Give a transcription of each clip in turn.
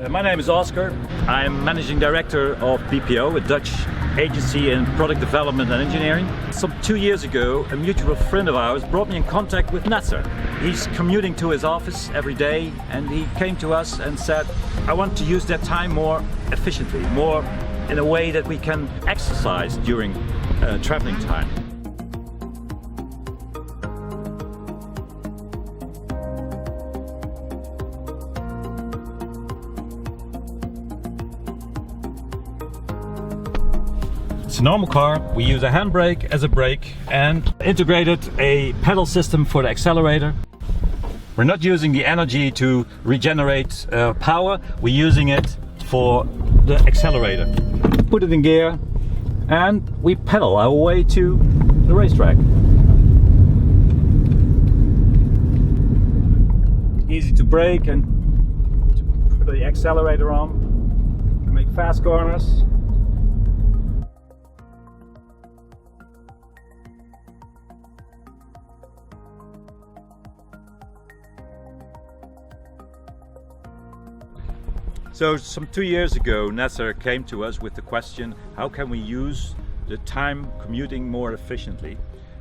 My name is Oscar. I'm Managing Director of BPO, a Dutch agency in product development and engineering. Some 2 years ago, a mutual friend of ours brought me in contact with Nasser. He's commuting to his office every day, and he came to us and said, I want to use that time more efficiently, more in a way that we can exercise during traveling time. It's a normal car. We use a handbrake as a brake and integrated a pedal system for the accelerator. We're not using the energy to regenerate power, we're using it for the accelerator. Put it in gear and we pedal our way to the racetrack. Easy to brake and to put the accelerator on to make fast corners. So some 2 years ago, Nasser came to us with the question, how can we use the time commuting more efficiently?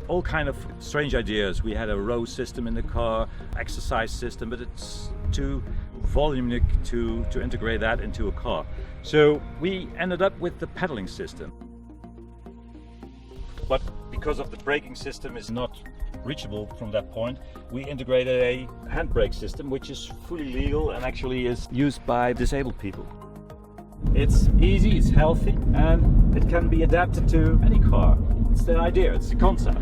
All kind of strange ideas. We had a row system in the car, exercise system, but it's too voluminous to integrate that into a car. So we ended up with the pedaling system. But because of the braking system is not reachable from that point, we integrated a handbrake system which is fully legal and actually is used by disabled people. It's easy, it's healthy, and it can be adapted to any car. It's the idea, it's the concept.